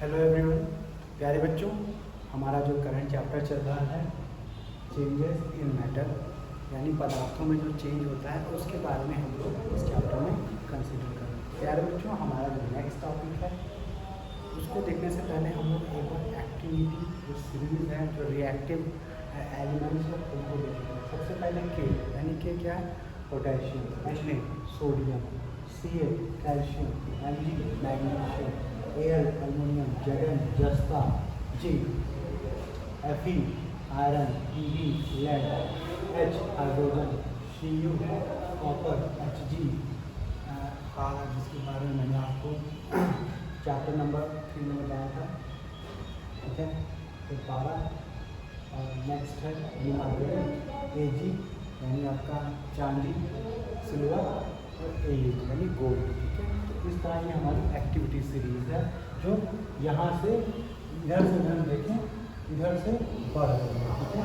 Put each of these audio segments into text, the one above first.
Hello everyone, प्यारे बच्चों, हमारा जो करंट चैप्टर चल रहा है चेंजेस इन मैटर, यानी पदार्थों में जो चेंज होता है उसके बारे में हम लोग इस चैप्टर में कंसिडर कर रहे हैं। प्यारे बच्चों, हमारा जो नेक्स्ट टॉपिक है उसको देखने से पहले हम लोग एक बार एक्टिविटी जो सीरीज है, जो रिएक्टिव एलिमेंट्स है उनको देखेंगे। सबसे पहले के, यानी के क्या है? पोटेशियम, इसमें sodium, Ca calcium, Mg magnesium, Al aluminium, Zn जस्ता, G Fe iron, Pb lead, H hydrogen, Cu copper, Hg जिसके बारे में मैंने आपको चैप्टर नंबर 3 में बताया था। ठीक है, फिर 12 और नेक्स्ट है Ag यानी आपका चांदी, सिल्वर और ए यानी गोल्ड। ठीक है, तो इस तरह की हमारी एक्टिविटी सीरीज है जो यहाँ से इधर से हम देखें, इधर से बढ़ रही है। ठीक है,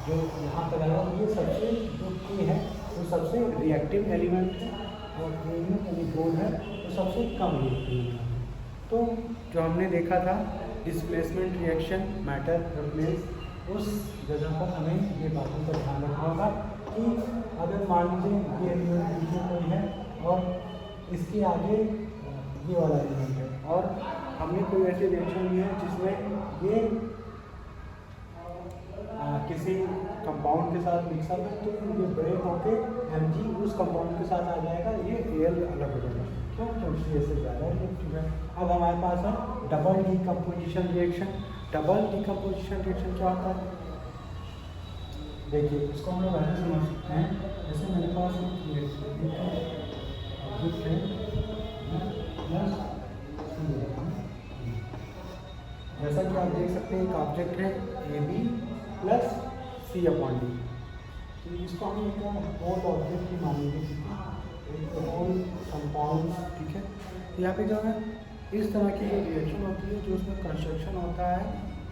जो यहाँ पर आया ये सबसे जो के है वो सबसे रिएक्टिव एलिमेंट है और ए यानी गोल्ड है तो सबसे कम रिएक्टिव एलिमेंट है। तो जो हमने देखा था डिस्प्लेसमेंट रिएक्शन मैटर रिप्लेस, उस जगह पर हमें ये बातों का ध्यान रखना होगा कि अगर मान लीजिए ये एलिमेंट पीछे कोई है और इसके आगे ये वाला एलिमेंट है और हमने कोई ऐसी रिएक्शन ली है जिसमें ये किसी कंपाउंड के साथ मिक्सअप है, तो ये ब्रेक होके Mg उस कंपाउंड के साथ आ जाएगा, ये Al अलग हो जाएगा। क्यों? क्योंकि इससे ज़्यादा रिएक्टिव है। अब हमारे पास है double decomposition reaction. Double decomposition reaction क्या होता है? देखिए, इसको हम लोग ऐसे समझ सकते हैं, जैसे मेरे पास जैसा कि आप देख सकते हैं एक ऑब्जेक्ट है AB प्लस C/D। तो इसको हम एक होल ऑब्जेक्ट ही मानेंगे, एक होल कंपाउंड। ठीक है, यहाँ पे जो है इस तरह की जो रिएक्शन होती है, जो उसमें कंस्ट्रक्शन होता है,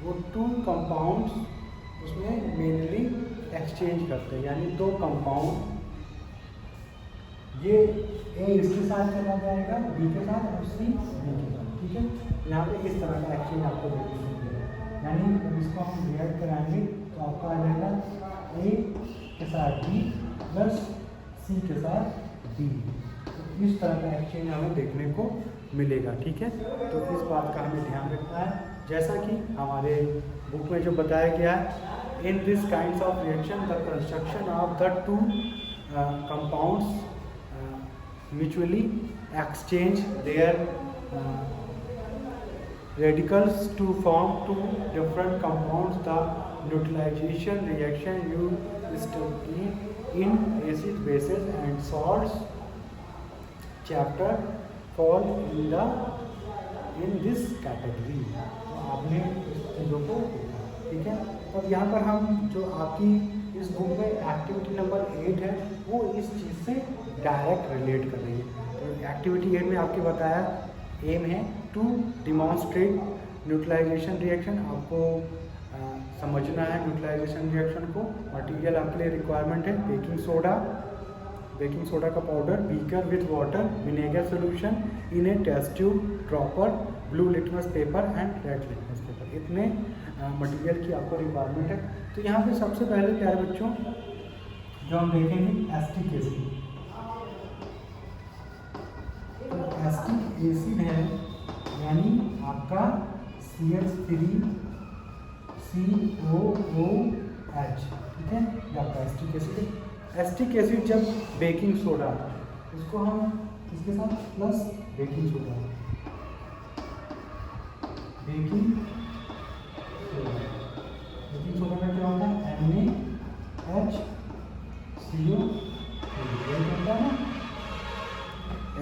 वो टू कंपाउंड्स उसमें मेनली एक्सचेंज करते हैं, यानी दो कंपाउंड, ये A इसके साथ चला जाएगा B के साथ और C B के साथ। ठीक है, यहाँ पे इस तरह का एक्सचेंज आपको देखने को मिलेगा, यानी इसको हम रिएक्ट कराएंगे तो आपका आ जाएगा A के साथ B प्लस C के साथ D। तो इस तरह का एक्सचेंज हमें देखने को मिलेगा। ठीक है, तो इस बात का हमें ध्यान रखना है, जैसा कि हमारे बुक में जो बताया गया है, in this kinds of reaction the construction of the two compounds mutually exchange their radicals to form two different compounds. The neutralization reaction used in acid bases and salts chapter fall in this category। तो आपने इस चीज़ों को देखा। ठीक है, अब यहाँ पर हम जो आपकी इस बुक में एक्टिविटी नंबर 8 है वो इस चीज़ से डायरेक्ट रिलेट कर रही है। तो एक्टिविटी 8 में आपके बताया एम है टू डिमॉन्स्ट्रेट न्यूट्रलाइजेशन रिएक्शन। आपको समझना है न्यूट्रलाइजेशन रिएक्शन को। मटेरियल आपके लिए रिक्वायरमेंट है बेकिंग सोडा का powder, beaker with water, vinegar solution in a test tube, dropper, blue litmus paper and red litmus paper. इतने मटेरियल की आपको रिक्वायरमेंट है। तो यहाँ पे सबसे पहले प्यारे बच्चों जो हम देखेंगे एसिटिक एसिड। तो एसिटिक एसिड है यानी आपका CH3COOH। ठीक है, ये आपका एसिटिक एसिड है। एसिटिक एसिड जब बेकिंग सोडा, इसको हम इसके साथ प्लस बेकिंग सोडा सोडा का क्या होता है?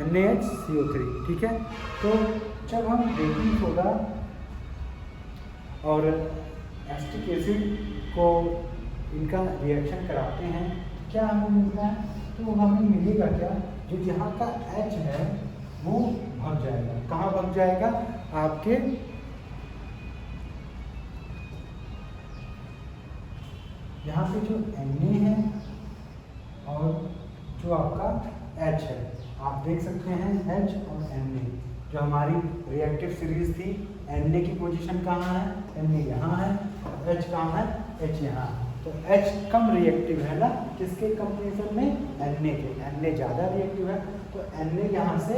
NaHCO3। ठीक है, तो जब हम बेकिंग सोडा और एसिटिक एसिड को इनका रिएक्शन कराते हैं, क्या हमें मिलता है? तो हमें मिलेगा क्या? जो यहाँ का H है वो भाग जाएगा। कहाँ भाग जाएगा? आपके यहाँ से जो Na है और जो आपका H है, आप देख सकते हैं H और Na। जो हमारी रिएक्टिव सीरीज थी, Na की पोजीशन कहाँ है, Na यहाँ है, H कहाँ है, H यहाँ। तो H कम रिएक्टिव है ना, किसके कंपेरिजन में, Na के। Na ज़्यादा रिएक्टिव है तो Na यहाँ से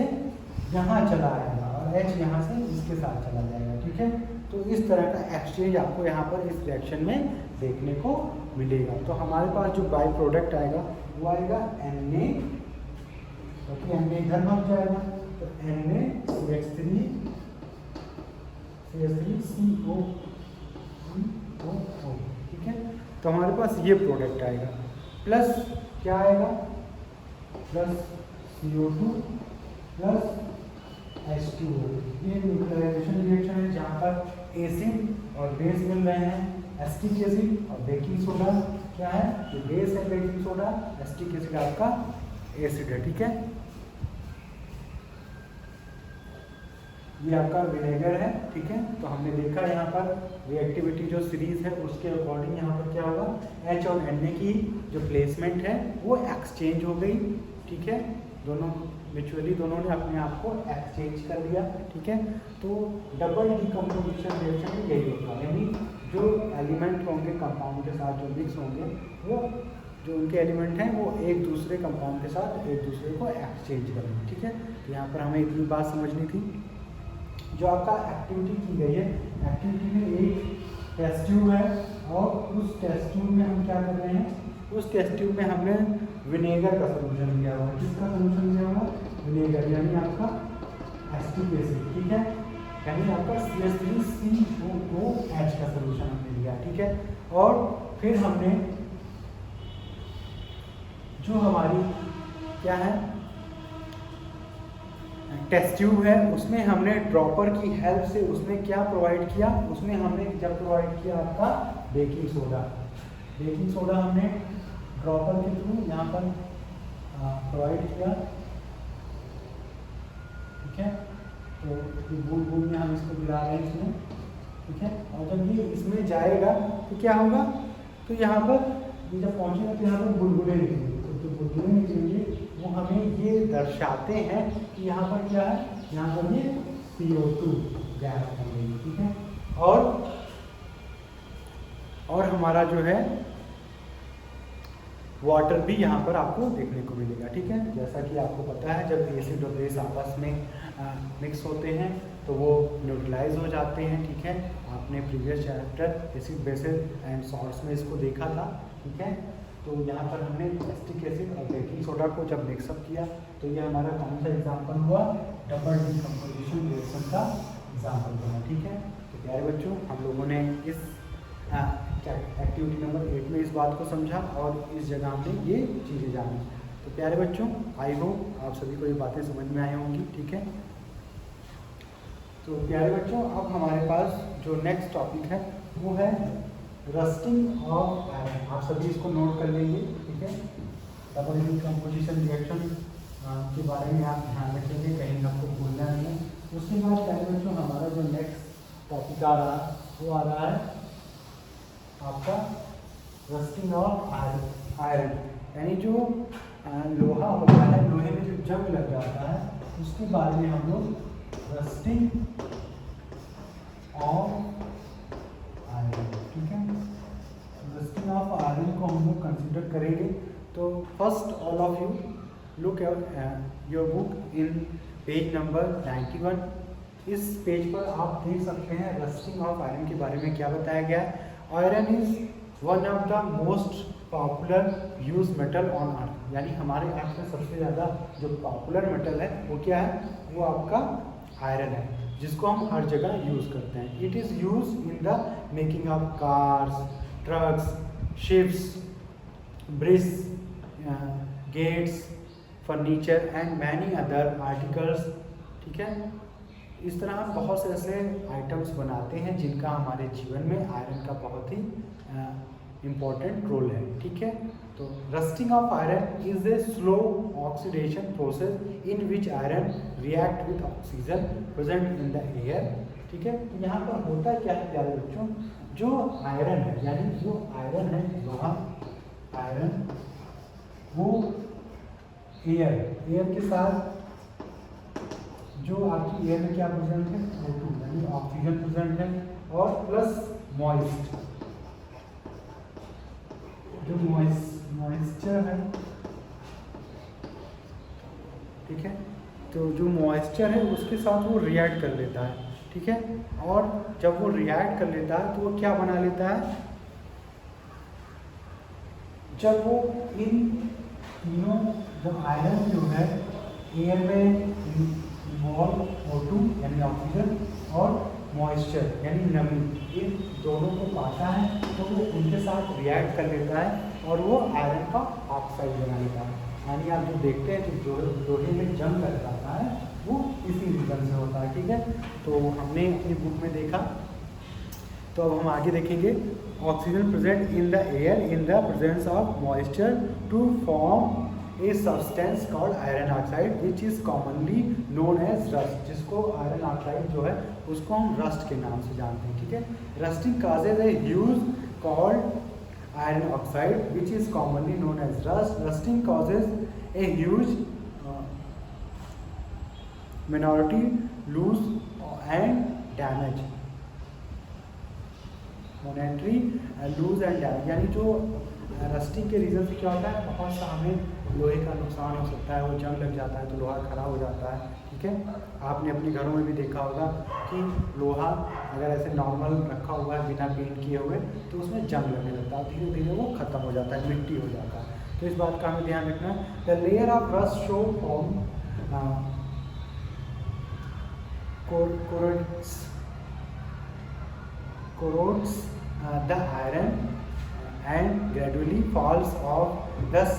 यहाँ चला आएगा और H यहाँ से इसके साथ चला जाएगा, ठीक है। तो इस तरह का एक्सचेंज आपको यहाँ पर इस रिएक्शन में देखने को मिलेगा। तो हमारे पास जो बाई प्रोडक्ट आएगा वो आएगा Na, क्योंकि Na इधर भाग जाएगा तो Na CH3CO, ठीक है। तो हमारे पास ये प्रोडक्ट आएगा, प्लस क्या आएगा, प्लस CO2 प्लस H2O। ये न्यूट्रलाइजेशन रिएक्शन है जहाँ पर एसिड और बेस मिल रहे हैं, एसिटिक एसिड और बेकिंग सोडा। क्या है, ये बेस है बेकिंग सोडा, एसिटिक एसिड आपका एसिड है, ठीक है। ये आपका विनेगर है, ठीक है। तो हमने देखा यहाँ पर रिएक्टिविटी जो सीरीज है उसके अकॉर्डिंग यहाँ पर क्या होगा, H और Na की जो प्लेसमेंट है वो एक्सचेंज हो गई, ठीक है। दोनों म्यूचुअली दोनों ने अपने आप को एक्सचेंज कर लिया, ठीक है। तो डबल डिकम्पोजिशन रिएक्शन में यही होगा, यानी जो एलिमेंट होंगे कंपाउंड के साथ जो मिक्स होंगे, वो जो उनके एलिमेंट हैं वो एक दूसरे कंपाउंड के साथ एक दूसरे को एक्सचेंज करेंगे, ठीक है। तो यहाँ पर हमें इतनी बात समझनी थी। जो आपका एक्टिविटी की गई है, एक्टिविटी में एक टेस्ट ट्यूब है और उस टेस्ट ट्यूब में हम क्या कर रहे हैं, उस टेस्ट ट्यूब में हमने विनेगर का सोल्यूशन लिया हुआ है। किसका सोल्यूशन लिया हुआ, विनेगर, यानी आपका एसिटिक एसिड, ठीक है, यानी आपका CH3COOH का सोल्यूशन हमने लिया, ठीक है। और फिर हमने जो हमारी क्या है टेस्ट ट्यूब है, उसमें हमने ड्रॉपर की हेल्प से उसमें क्या प्रोवाइड किया, उसमें हमने जब प्रोवाइड किया आपका बेकिंग सोडा। बेकिंग सोडा हमने ड्रॉपर के थ्रू यहाँ पर प्रोवाइड किया, ठीक है। तो बूंद बूंद में हम इसको गिरा रहे हैं इसमें, ठीक है। और जब ये इसमें जाएगा तो क्या होगा, तो यहाँ पर ये जब पहुँचेगा तो यहाँ पर बुलबुले निकलेंगे। तो जो बुलबुले निकलेंगे वो हमें ये दर्शाते हैं कि यहाँ पर क्या है, यहाँ पर ये CO2 गैस बन रही है, ठीक है। और हमारा जो है वाटर भी यहाँ पर आपको देखने को मिलेगा, ठीक है। जैसा कि आपको पता है जब एसिड और बेस आपस में मिक्स होते हैं तो वो न्यूट्रलाइज हो जाते हैं, ठीक है। आपने previous chapter acid basis and salts में इसको देखा था, ठीक है। तो यहाँ पर हमने एसिटिक एसिड और बेकिंग सोडा को जब मिक्सअप किया तो ये हमारा कौन सा एग्जाम्पल हुआ, डबल डिकम्पोजिशन रिएक्शन का एग्जाम्पल हुआ, ठीक है। तो प्यारे बच्चों, हम लोगों ने इस एक्टिविटी नंबर 8 में इस बात को समझा और इस जगह हमने ये चीज़ें जानी। तो प्यारे बच्चों, आई होप आप सभी को ये बातें समझ में आई होंगी, ठीक है। तो प्यारे बच्चों, अब हमारे पास जो नेक्स्ट टॉपिक है वो है रस्टिंग ऑफ आयरन। आप सभी इसको नोट कर लेंगे, ठीक है। डबल डिकम्पोजिशन रिएक्शन के बारे में आप ध्यान रखेंगे, कहीं आपको भूलना नहीं है। उसके बाद प्यारे बच्चों, हमारा जो नेक्स्ट टॉपिक आ रहा है वो आ रहा है आपका रस्टिंग ऑफ आयरन, यानी जो लोहा होता है, लोहे में जो जंग लग जाता है उसके बारे में हम लोग रस्टिंग ऑफ आयरन, ठीक है। रस्टिंग ऑफ आयरन को हम लोग कंसिडर करेंगे। तो first all of you look at your book in page number 91। इस पेज पर आप देख सकते हैं रस्टिंग ऑफ आयरन के बारे में क्या बताया गया है। Iron is one of the most popular use metal on earth, यानी हमारे अर्थ में सबसे ज़्यादा जो पॉपुलर मेटल है वो क्या है, वो आपका आयरन है, जिसको हम हर जगह यूज़ करते हैं। It is use in the making of cars, trucks, ships, bridge, gates, furniture and many other articles, ठीक है। इस तरह हम बहुत से ऐसे आइटम्स बनाते हैं जिनका हमारे जीवन में आयरन का बहुत ही इम्पोर्टेंट रोल है, ठीक है। तो rusting of iron is a slow oxidation process in which iron react with oxygen present in the air, ठीक है। तो यहाँ पर होता क्या है प्यारे बच्चों, जो आयरन है, यानी जो आयरन है, लोहा आयरन, वो एयर के साथ जो आपकी एयर में क्या प्रेजेंट है, O2 यानी ऑक्सीजन प्रेजेंट है, और प्लस मॉइस्ट, जो मॉइस्चर है, ठीक है। तो जो मॉइस्चर है उसके साथ वो रिएक्ट कर लेता है, ठीक है। और जब वो रिएक्ट कर लेता है तो वो क्या बना लेता है, जब वो इन तीनों, जब आयरन जो है एयर में इन्वॉल्व O2 यानी ऑक्सीजन और मॉइस्चर यानी नमी, इन दोनों को पाता है तो वो उनके साथ रिएक्ट कर लेता है और वो आयरन का ऑक्साइड बना लेता है। यानी आप जो देखते हैं जो लोहे में जंग लग जाता है वो इसी रीजन से होता है, ठीक है। तो हमने अपनी बुक में देखा, तो अब हम आगे देखेंगे। Oxygen present in the air in the presence of moisture to form a substance called iron oxide which is commonly known as rust, जिसको आयरन ऑक्साइड जो है उसको हम रस्ट के नाम से जानते हैं, ठीक है। Rusting causes a huge called iron oxide which is commonly known as rust. Rusting causes a huge minority lose and damage, monetary lose and damage, यानी जो रस्टिंग के रीज़न से क्या होता है, बहुत सा हमें लोहे का नुकसान हो सकता है, वो जंग लग जाता है तो लोहा खराब हो जाता है, ठीक है। आपने अपने घरों में भी देखा होगा कि लोहा अगर ऐसे नॉर्मल रखा हुआ है बिना पेंट किए हुए तो उसमें जंग लगने लगता है, धीरे धीरे वो ख़त्म हो जाता है, मिट्टी हो जाता है। तो इस बात का हमें ध्यान रखना है। The layer of rust show from corrodes the iron and gradually falls off, thus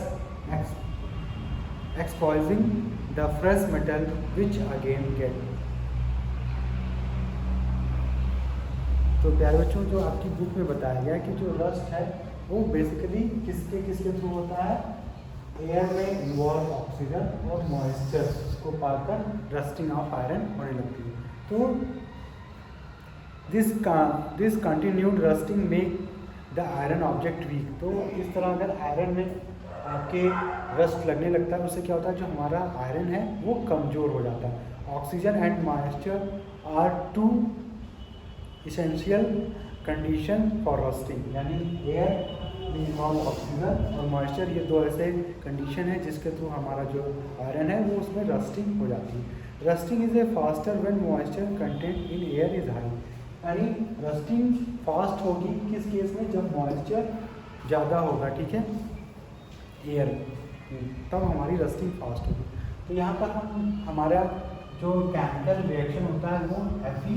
exposing the fresh metal which again get। तो प्यारे बच्चों, जो आपकी बुक में बताया गया कि जो रस्ट है वो बेसिकली किसके थ्रू होता है, एयर में इन्वॉल्व ऑक्सीजन और मॉइस्चर को पाकर रस्टिंग ऑफ आयरन होने लगती है। तो this continued rusting make the iron object weak. तो इस तरह अगर आयरन में आपके रस्ट लगने लगता है उससे क्या होता है, जो हमारा आयरन है वो कमज़ोर हो जाता है। Oxygen and moisture are two essential condition for rusting, यानी एयर में इन्वॉल्व ऑक्सीजन और मॉइस्चर, ये दो ऐसे कंडीशन है जिसके थ्रू हमारा जो आयरन है वो उसमें रस्टिंग हो जाती है। Rusting is a faster when moisture content in air is high, यानी रस्टिंग फास्ट होगी किस केस में, जब मॉइस्चर ज़्यादा होगा, ठीक है, एयर, तब हमारी रस्टिंग फास्ट होगी। तो यहाँ पर हमारा जो केमिकल रिएक्शन होता है वो Fe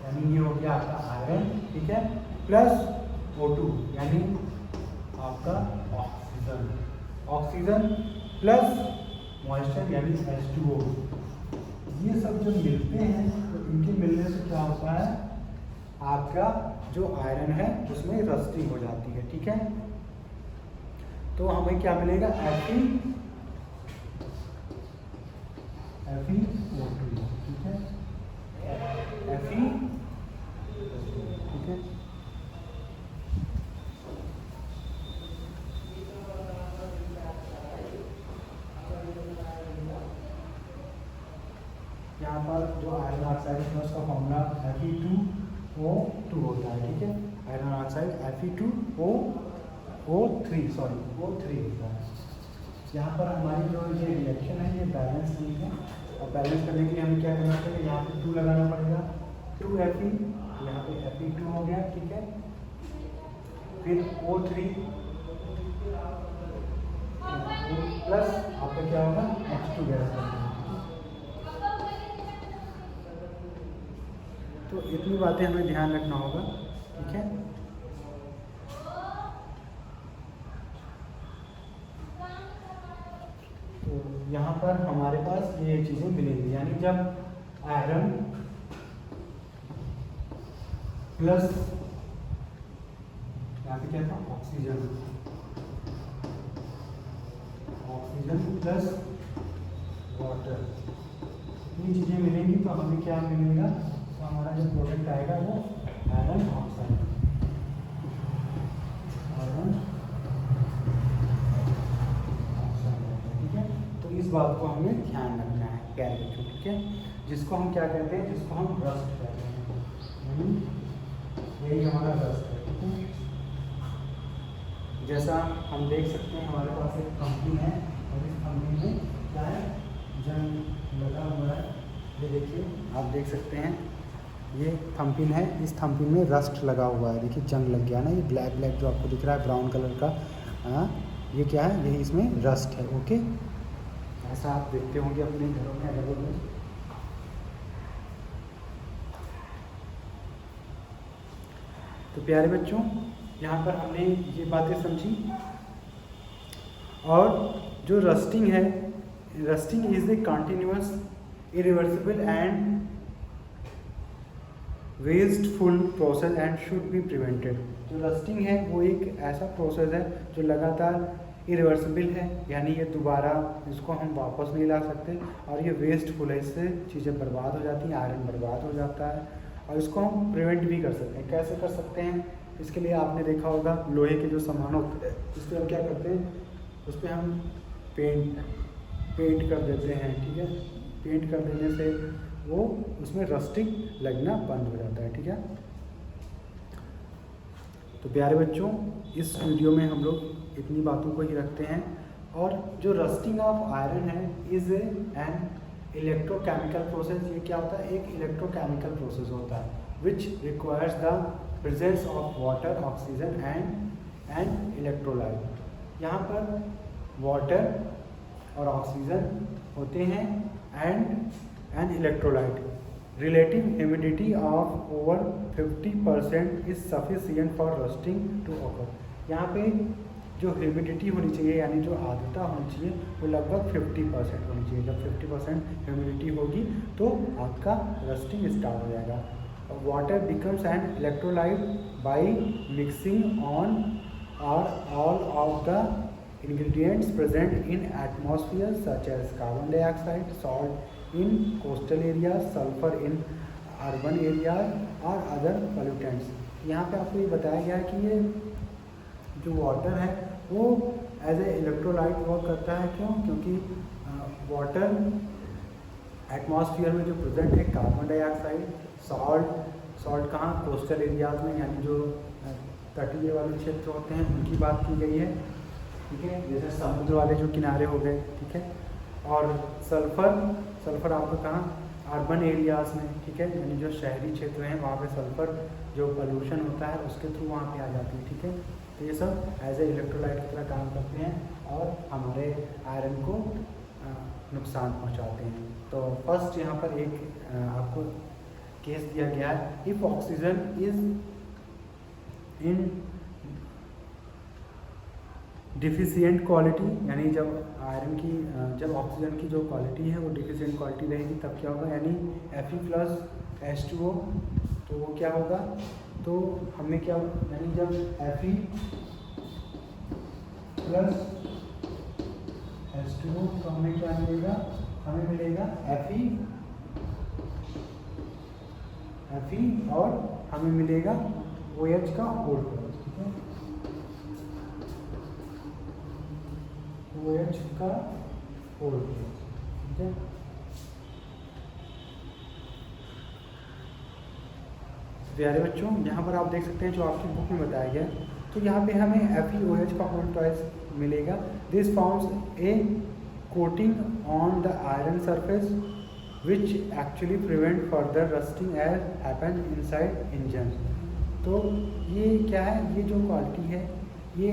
यानी ये हो गया आपका आयरन, ठीक है, प्लस O2 यानी आपका ऑक्सीजन प्लस मॉइस्चर यानी H2O, ये सब जब मिलते हैं तो इनके मिलने से क्या होता है, आपका जो आयरन है उसमें रस्टिंग हो जाती है, ठीक है। तो हमें क्या मिलेगा, Fe O2, ठीक है, Fe, ठीक है। यहाँ पर जो आयरन ऑक्साइड है उसका फॉर्मूला Fe2O2 होता है, ठीक है। आयरन ऑक्साइड Fe2O3 होता है। यहाँ पर हमारी जो ये रिएक्शन है ये बैलेंस नहीं है, और बैलेंस करने के लिए हमें क्या करना पड़ेगा, यहाँ पे 2 लगाना पड़ेगा, 2Fe, यहाँ पे Fe2 हो गया, ठीक है, फिर O3 प्लस आपका क्या होगा, H2 गैस। तो इतनी बातें हमें ध्यान रखना होगा, ठीक है। तो यहाँ पर हमारे पास ये चीज़ें मिलेंगी, यानी जब आयरन प्लस यहाँ पे क्या था, ऑक्सीजन प्लस वाटर, ये चीज़ें मिलेंगी तो हमें क्या मिलेगा, तो हमारा जो प्रोडक्ट आएगा वो आयरन ऑक्साइड, ठीक है। तो इस बात को हमें ध्यान रखना है प्यारे बच्चों, ठीक है। जिसको हम क्या कहते हैं, जिसको हम रस्ट कहते हैं, यानी यही हमारा रस्ट है, ठीक है। जैसा हम देख सकते हैं हमारे पास एक कंपनी है और इस कंपनी में क्या है, जंग लगा हुआ है। ये देखिए आप देख सकते हैं ये थंबनेल है, इस थंबनेल में रस्ट लगा हुआ है, देखिए जंग लग गया ना, ये ब्लैक ब्लैक जो आपको दिख रहा है ब्राउन कलर का, ये क्या है, यही इसमें रस्ट है। ओके, ऐसा आप देखते होंगे अपने घरों में अलग अलग। तो प्यारे बच्चों, यहाँ पर हमने ये बातें समझी। और जो रस्टिंग है, rusting is the continuous irreversible and wasteful process and should be prevented. जो रस्टिंग है वो एक ऐसा प्रोसेस है जो लगातार इरिवर्सिबल है, यानी ये दोबारा इसको हम वापस नहीं ला सकते, और ये वेस्टफुल है, इससे चीज़ें बर्बाद हो जाती हैं, आयरन बर्बाद हो जाता है, और इसको हम प्रिवेंट भी कर सकते हैं। कैसे कर सकते हैं, इसके लिए आपने देखा होगा लोहे के जो सामान होते हैं उस पर हम क्या करते हैं, उस पर हम पेंट कर देते हैं, ठीक है। पेंट कर देने से वो उसमें रस्टिंग लगना बंद हो जाता है, ठीक है। तो प्यारे बच्चों, इस वीडियो में हम लोग इतनी बातों को ही रखते हैं। और जो रस्टिंग ऑफ आयरन है इज़ एन इलेक्ट्रोकेमिकल प्रोसेस। ये क्या होता है, एक इलेक्ट्रोकेमिकल प्रोसेस होता है which requires the presence of water, oxygen and electrolyte. यहाँ पर वाटर और ऑक्सीजन होते हैं and electrolyte. Relative humidity of over 50% is sufficient for rusting to occur. यहाँ पे जो ह्यूमिडिटी होनी चाहिए, यानी जो आर्द्रता होनी चाहिए, वो लगभग 50% होनी चाहिए। जब 50% ह्यूमिडिटी होगी तो आपका रस्टिंग स्टार्ट हो जाएगा। Water becomes an electrolyte by mixing on all of the ingredients present in atmosphere such as carbon dioxide, salt in coastal areas, sulfur in urban areas और other pollutants। यहाँ पे आपको ये बताया गया है कि ये जो वाटर है वो एज ए इलेक्ट्रोलाइट वर्क करता है। क्यों? क्योंकि वाटर एटमॉस्फेयर में जो प्रेजेंट है कार्बन डाइऑक्साइड, सॉल्ट कहाँ, कोस्टल एरियाज में, यानी जो तटीय वाले क्षेत्र होते हैं उनकी बात की गई है, ठीक है, जैसे समुद्र वाले जो किनारे हो गए, ठीक है। और सल्फर आपको कहाँ, अर्बन एरियाज़ में, ठीक है, यानी जो शहरी क्षेत्र हैं वहाँ पे सल्फर जो पोल्यूशन होता है उसके थ्रू वहाँ पे आ जाती है, ठीक है। तो ये सब एज ए इलेक्ट्रोलाइट की तरह काम करते हैं और हमारे आयरन को नुकसान पहुँचाते हैं। तो फर्स्ट यहाँ पर एक आपको केस दिया गया है, if oxygen is in deficient quality, यानी जब आयरन की जब ऑक्सीजन की जो क्वालिटी है वो डिफिशिएंट क्वालिटी रहेगी तब क्या होगा, यानी Fe+H2O, तो वो क्या होगा, तो हमें क्या, यानी जब Fe+H2O तो हमें क्या मिलेगा, हमें मिलेगा Fe और हमें मिलेगा OH का होल प्रोडक्ट, ठीक है, OH का होल प्रोडक्ट, ठीक है। प्यारे बच्चों, यहाँ पर आप देख सकते हैं जो आपकी बुक में बताया गया, तो यहाँ पे हमें FeOH का होल ट्वाइस मिलेगा। This forms a coating on the iron surface which actually prevent further rusting as happen inside engine. तो ये क्या है, ये जो क्वालिटी है ये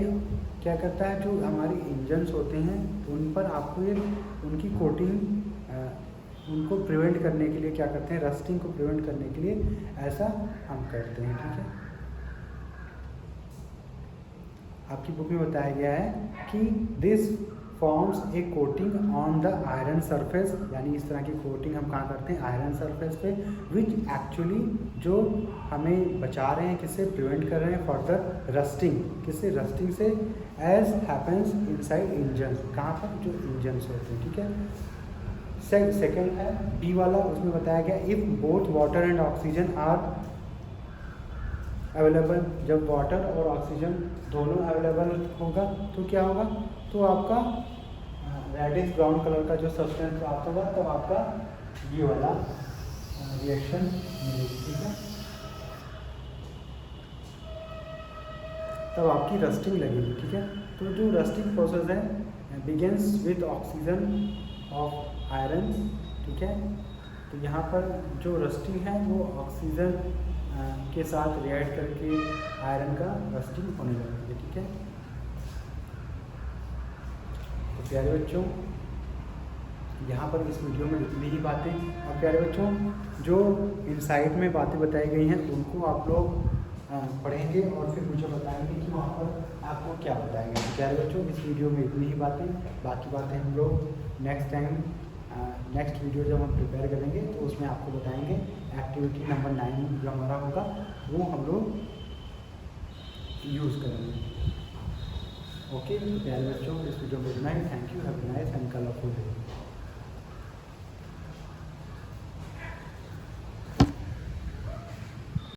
क्या करता है, जो हमारे इंजन्स होते हैं उन पर आपको ये उनकी कोटिंग उनको प्रिवेंट करने के लिए क्या करते हैं, रस्टिंग को प्रिवेंट करने के लिए ऐसा हम करते हैं, ठीक है। आपकी बुक में बताया गया है कि this forms a coating on the iron surface, यानी इस तरह की कोटिंग हम कहाँ करते हैं, आयरन सरफेस पे, विच एक्चुअली जो हमें बचा रहे हैं, किससे प्रिवेंट कर रहे हैं फर्दर रस्टिंग, किससे, रस्टिंग से, एज हैपन्स इनसाइड इंजन्स, कहाँ पर, जो इंजन्स होते हैं, ठीक है। सेकेंड है बी वाला, उसमें बताया गया if both water and oxygen are available, जब वाटर और ऑक्सीजन दोनों अवेलेबल होगा तो क्या होगा, तो आपका रेडिश ब्राउन कलर का जो सब्सटेंस प्राप्त होगा, तब आपका ये वाला रिएक्शन मिलेगी, ठीक है। तब आपकी रस्टिंग लगेगी, ठीक है। तो जो रस्टिंग प्रोसेस है begins with oxygen of iron, ठीक है। तो यहाँ पर जो रस्टिंग है वो ऑक्सीजन के साथ रिएक्ट करके आयरन का रस्टिंग होने लगेगी, ठीक है। तो प्यारे बच्चों, यहाँ पर इस वीडियो में इतनी ही बातें। और प्यारे बच्चों, जो इनसाइट में बातें बताई गई हैं उनको आप लोग पढ़ेंगे और फिर मुझे बताएंगे कि वहाँ पर आपको क्या बताएंगे। तो प्यारे बच्चों, इस वीडियो में इतनी ही बातें, बाकी बातें हम लोग नेक्स्ट टाइम नेक्स्ट वीडियो जब हम प्रिपेयर करेंगे तो उसमें आपको बताएंगे। एक्टिविटी नंबर 9 जो हमारा होगा वो हम लोग यूज़ करेंगे। ओके, तो प्यारे बच्चों, इस वीडियो में इतना ही। Thank you, have a nice and colourful day.